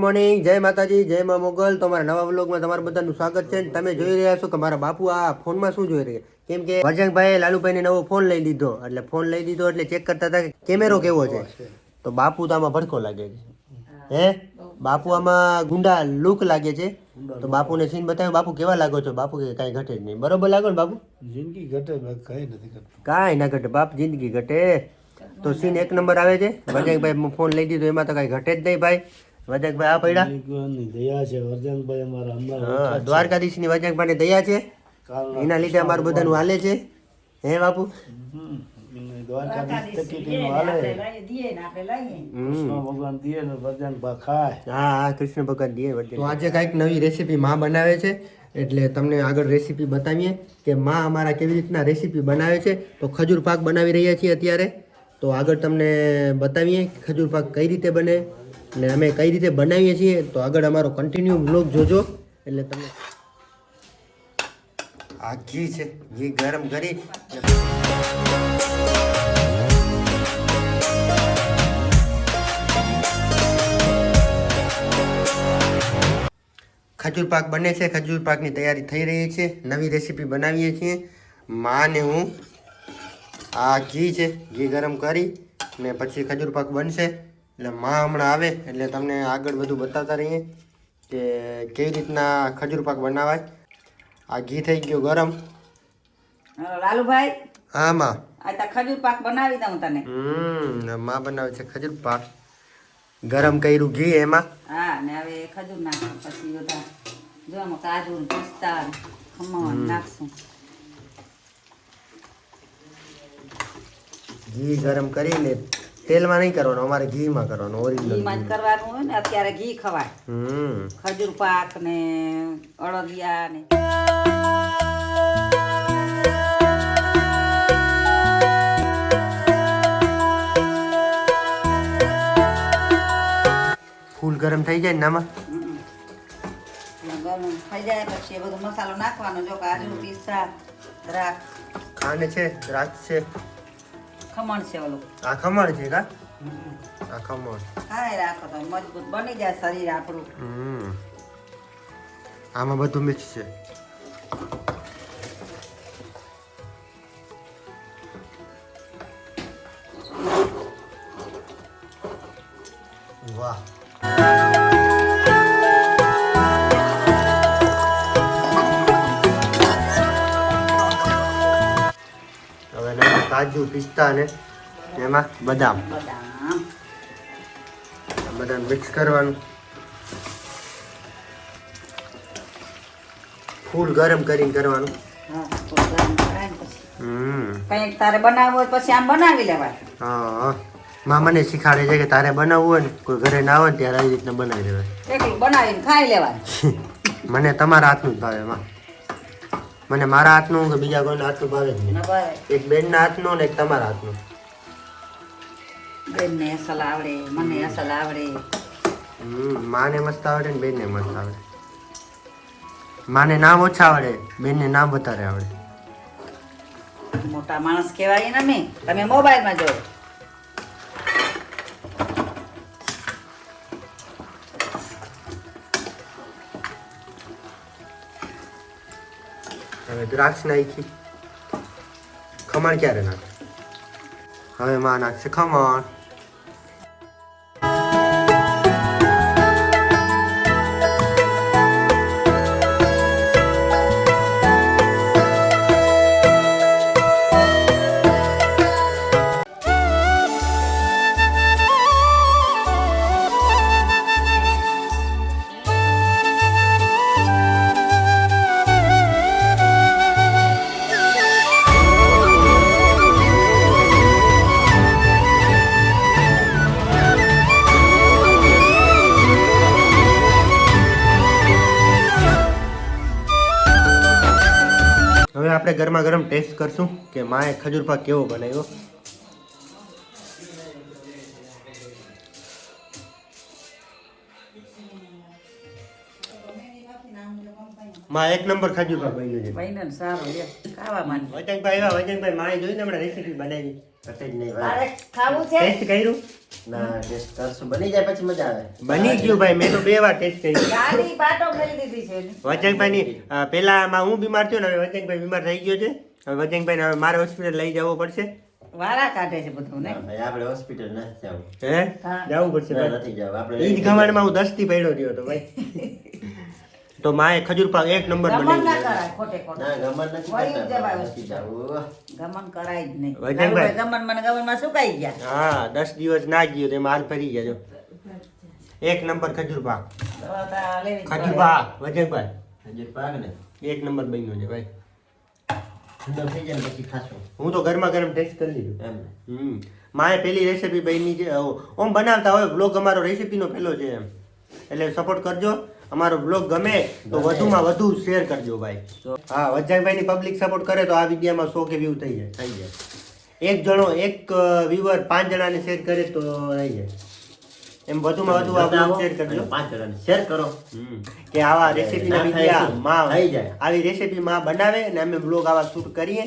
Morning, જય માતાજી, જય મા મોગલ. તમારા નવા વ્લોગમાં તમારું બધાનું સ્વાગત છે. તમે જોઈ રહ્યા છો કે મારા બાપુ આ ફોનમાં શું જોઈ રહ્યા, કેમ કે વરજંગભાઈ લાલુભાઈને નવો ફોન લઈ લીધો. એટલે ચેક કરતા હતા કે કેમેરો કેવો છે. તો બાપુ તો આમાં ભડકો લાગે છે. બાપુ આમાં ગુંડા લુક લાગે છે. તો બાપુને સીન બતાવ્યો. બાપુ કેવા લાગો છો? બાપુ કે કાંઈ ઘટે જ નહીં. બરોબર લાગો ને બાપુ? જિંદગી ઘટે, કાંઈ નથી ઘટતું. કાંઈ ના ઘટે બાપ, જિંદગી ઘટે. તો સીન એક નંબર આવે છે. વરજંગભાઈ ફોન લઈ દીધો, એમાં તો કાંઈ ઘટે જ નહીં ભાઈ. વજંગભાઈ આ પડ્યા દયા છે વરજંગભાઈ અમારા હમણાં દ્વારકાધીશની વજંગભાઈને દયા છે. એના લીધે અમારું બધાનું હાલે છે. હે બાપુ? દ્વારકાધીશ તકીનું હાલે. કૃષ્ણ ભગવાન દિયે ને વરજંગભાઈ ખાય. હા, કૃષ્ણ ભગવાન દિયે વરજંગ. તો આજે કાંઈક નવી રેસીપી માં બનાવે છે, એટલે તમને આગળ રેસીપી બતાવીએ કે માં અમારા કેવી રીતના રેસીપી બનાવે છે. તો ખજૂર પાક બનાવી રહ્યા છીએ અત્યારે. તો આગળ તમને બતાવીએ ખજૂર પાક કઈ રીતે બને અને અમે કઈ રીતે બનાવીએ છીએ. તો આગળ અમારો કન્ટિન્યુ બ્લોગ જોજો. એટલે તમને આ ઘી છે, ઘી ગરમ કરી ખજૂર પાક બને છે. ખજૂર પાકની તૈયારી થઈ રહી છે. નવી રેસીપી બનાવીએ છીએ. માં ને હું આ ઘી છે, ઘી ગરમ કરી ને પછી ખજૂર પાક બનશે. એટલે માં હમણાં આવે એટલે તમને આગળ બધું બતાવતા રહીએ કે કેવી રીતના ખજૂર પાક બનાવાય. આ ઘી થઈ ગયો ગરમ. લાલુભાઈ, હા માં, આ ખજૂર પાક બનાવી દઉં તને. માં બનાવે છે ખજૂર પાક. ગરમ કર્યું ઘી એમાં. હા, ને હવે ખજૂર નાખું. પછી બધા જો આમાં કાજુ, પિસ્તા, ખમણ નાખશું. ઘી ગરમ કરીને તેલમાં નહીં કરવાનું, અમારે ઘીમાં કરવાનું. ઓરિજિનલ ઘીમાં જ કરવાનું હોય ને. અત્યારે ઘી ખવાય. ખજૂર પાક ને અળદિયા ને ફૂલ ગરમ થઈ જાય ને આમાં. ગરમ થઈ જાય પછી બધો મસાલો નાખવાનો. જો કાજુ, પિસ્તા, દ્રાક્ષ, ખાંડ છે, દ્રાક્ષ છે, ખમણ છે. ઓલું આ ખમણ છે કા? આ ખમણ ખાય રાખો તો મજબૂત બની જાય શરીર આપણું. આમાં બધું મિક્સ છે. વાહ, હવે કાજુ, પિસ્તા ને એમાં બદામ મિક્સ કરવાનું. ફૂલ ગરમ કરીને કરવાનું. કઈક તારે બનાવવું હોય પછી આમ બનાવી લેવાય. હા, માં મને શીખાડે છે કે તારે બનાવવું હોય ને, કોઈ ઘરે ના હોય ને ત્યારે આવી રીતના બનાવી દેવાય. એકલું બનાવીને ખાઈ લેવાય. મને તમારા હાથનું જ ભાવે માં. મને મારા હાથનું કે બીજા કોઈના હાથનું ભાવે જ નહીં. એક બેનના હાથનું ને એક તમારા હાથનું. બેનને અસલ આવડે, મને અસલ આવડે. માને મસ્ત આવડે ને બેનને મસ્ત આવડે. માને નામ ઓછા આવડે, બેનને નામ વધારે આવડે. મોટા માણસ કહેવાય ને અમે. તમે મોબાઈલમાં જો. હવે દ્રાક્ષ નાખી. ખમણ ક્યારે નાખે? હવે માં નાખશે ખમણ. હવે આપણે ગરમા ગરમ ટેસ્ટ કરશું કે માએ ખજૂર પાક કેવો બનાવ્યો. માં એક નંબર ખજૂર પાક બન્યું છે. ભાઈને સારું લે ખાવા માંડ. વજનભાઈ આવ્યા, વજનભાઈ માએ જોઈને હમણાં રેસીપી બનાવી. કટે જ નહીં ભાઈ. તારે ખાવું છે? ટેસ્ટ કર્યું? ના ટેસ્ટ કરશું, બની જાય પછી મજા આવે. બની ગયું ભાઈ, મેં તો 2 વાર ટેસ્ટ કર્યું. ગાડી પાટો કરી દીધી છે એની. વજનભાઈની પેલામાં હું બીમાર થયો ને, હવે વજનભાઈ બીમાર થઈ ગયો છે. હવે વજનભાઈને હવે મારે હોસ્પિટલ લઈ જવો પડશે. વારા કાઢે છે બધું ને. ના ભાઈ આપણે હોસ્પિટલ નથી જવું. હે હા. જવું પડશે ના, ભાઈ. નથી જવું આપણે. ઈ જ ગમાણમાં હું 10 થી પડ્યો રહ્યો હતો ભાઈ. તો માએ ખજૂર પાક એક નંબર ગમન બનાવી ના દીધો. કરાય ખોટે ખોટે. ના ગમન નથી વળી કરતા, જવાય. નથી જવું. ગમન કરાય જ નહીં. વજનભાઈ. ગમનમાં સુકાઈ ગયા. હા 10 દિવસ ના ગયો તો માલ ફરી ગયા જો. એક નંબર ખજૂર પાક. દવા તો લેવી જ ખજૂર પડે. પાક વજનભાઈ હજુ પાક ને એક નંબર બન્યો છે ભાઈ. ઠંડો થઈ જાય ને પછી ખાશું હું તો ગરમા ગરમ ટેસ્ટ કરી લીધું. એમ. માએ પેલી રેસીપી બની છે. ઓમ બનાવતા હોય બ્લોગ અમારો રેસીપીનો પેલો છે એમ. એટલે સપોર્ટ કરજો. અમારો બ્લોગ ગમે તો વધુમાં વધુ શેર કરજો ભાઈ. હા વજનભાઈ ની પબ્લિક સપોર્ટ કરે તો આ વિડીયોમાં 100 કે વ્યૂ થઈ જાય. થઈ જાય. એક જણો એક વ્યુઅર 5 જણાને શેર કરે તો થઈ જાય. એમ વધુમાં વધુ આ બ્લોગ શેર કરજો. 5 જણાને શેર કરો. કે આવા રેસીપીના ના થાય વિડીયા શું? માં થઈ જાય. આવી રેસીપી માં બનાવે ને અમે બ્લોગ આવા શૂટ કરીએ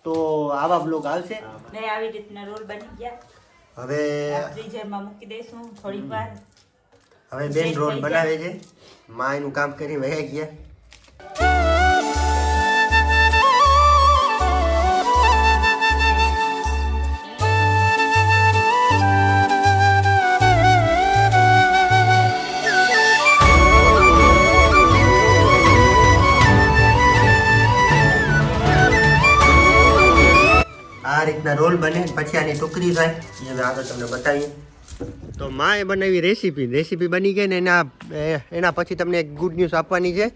તો આવા બ્લોગ આવશે. ને આવી રીતના રોલ બની ગયા. હવે ફ્રીઝરમાં મૂકી દઈશું થોડીક વાર. હવે બેન રોલ બનાવે છે. માં એનું કામ કરી વહી ગયા. આ રીતના રોલ બને પછી આની ટુકડી થાય એ હવે આગળ તમને બતાવીએ. તો માએ બનાવી રેસીપી બની ગઈ ને એના પછી તમને એક ગુડ ન્યૂઝ આપવાની છે.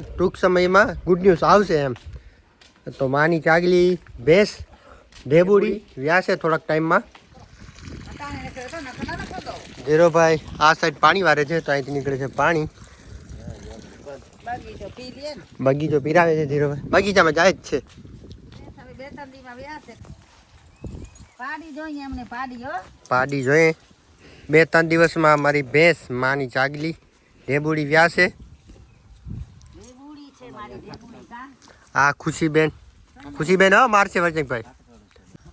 ટૂંક સમયમાં ગુડ ન્યૂઝ આવશે એમ. તો માની ચાગલી ભેંસ ઢેબુડી વ્યાસે થોડાક ટાઈમમાં. ધીરોભાઈ આ સાઈડ પાણી વારે છે તો અહીંથી નીકળે છે પાણી. બગીચો પી લે ને. બગીચો પીરાવે છે ધીરોભાઈ. બગીચામાં જાય જ છે. હવે 2-3 દીમાં વ્યા છે. પાડી જોઈએ એમને પાડી હો. પાડી જોઈએ 2-3 દિવસમાં મારી ભેંસ માની ચાગલી ઢેબુડી વ્યાસે. ઢેબુડી છે મારી ઢેબુડી કા. આ ખુશીબેન હો મારશે વજનભાઈ.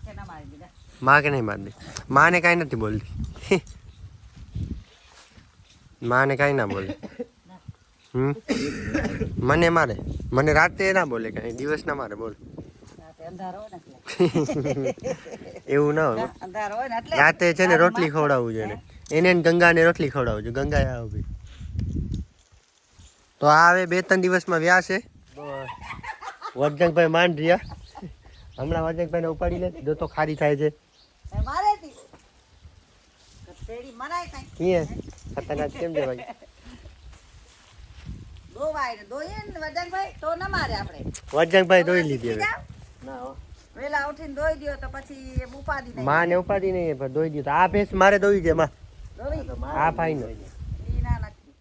કે ના મારી દીધા. માં કે નહીં મારતી. માને કાંઈ નથી બોલતી. માને કાંઈ ના બોલે. મને મારે. મને રાતે ના બોલે કાંઈ, દિવસ ના મારે બોલ. રાતે અંધારો હોય ને એટલે. એવું ના હોય. અંધારો હોય ને એટલે. રાતે છે ને રોટલી ખવડાવવું જોઈએ ને. એને ને ગંગાને રોટલી ખવડાવવું જોઈએ. ગંગા આવે ભાઈ. તો આ હવે 2-3 દિવસમાં વ્યા છે. વજનભાઈ માંડ રહ્યા. હમણાં વજનભાઈને ઉપાડી લે તો ખારી થાય છે. એ મારે હતી. કસેડી મરાય કાઈ. ખતરનાક કેમ છે ભાઈ? દોઈએ ને વજનભાઈ તો ન મારે આપણે. વજનભાઈ દોઈ લીધી હવે. ના હો. વેલા ઉઠીને દોઈ દ્યો તો પછી એ ઉપાડી નહીં. માં ને ઉપાડી નહીં પણ દોઈ દીધું. આ ભેંસ મારે દોઈ છે માં. દોઈ. આ ફાઈન. ઈ ના નથી.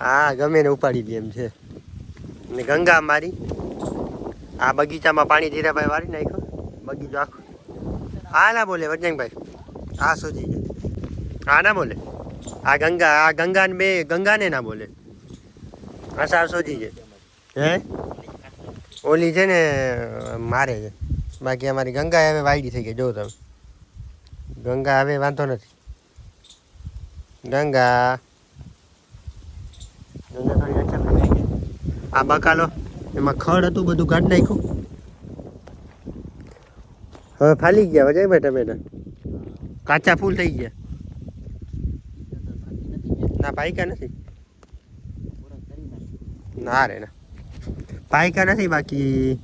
હા ગમે ને ઉપાડી દે એમ છે. ને ગંગા મારી આ બગીચામાં પાણી ધીરાભાઈ વાળી નાખ્યો. બગીચો આખો. આ ના બોલે વજનભાઈ. આ સોજી છે. આ ના બોલે. આ ગંગાને બે ગંગાને ના બોલે. આ સાવ સોજી છે. હે ઓલી છે ને મારે છે. બાકી અમારી ગંગા હવે વાયડી થઈ ગઈ. જો તમે ગંગા હવે વાંધો નથી. ગંગા આ બકાલો એમાં ખડ હતું બધું કાઢી નાખ્યું. હવે ફાલી ગયા વજયભાઈ ટમેટા. કાચા ફૂલ થઈ ગયા. ના પાયકા નથી. ના રે ના પાયકા નથી. બાકી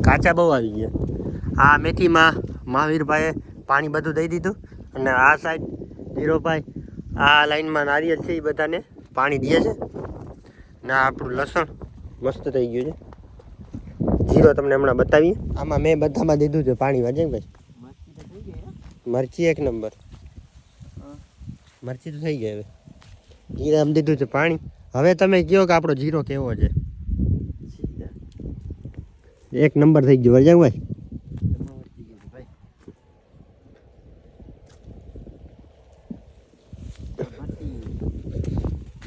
કાચા બહુ આવી ગયા. આ મેથીમાં મહાવીરભાઈએ પાણી બધું દઈ દીધું. અને આ સાઈડ ધીરોભાઈ આ લાઈનમાં નારિયેળ છે એ બધાને પાણી દે છે. ને આપણું લસણ મસ્ત થઈ ગયું છે. જીરો તમને હમણાં બતાવીએ. આમાં મેં બધામાં દીધું છે પાણી. વજનભાઈ મરચી એક નંબર. મરચી તો થઈ ગઈ. હવે જીરામાં દીધું છે પાણી. હવે તમે કહો કે આપણો જીરો કેવો છે. એક નંબર થઈ ગયો વજનભાઈ.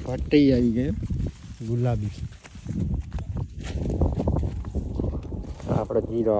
પટ્ટી આવી ગઈ ગુલાબી. આપણો જીરો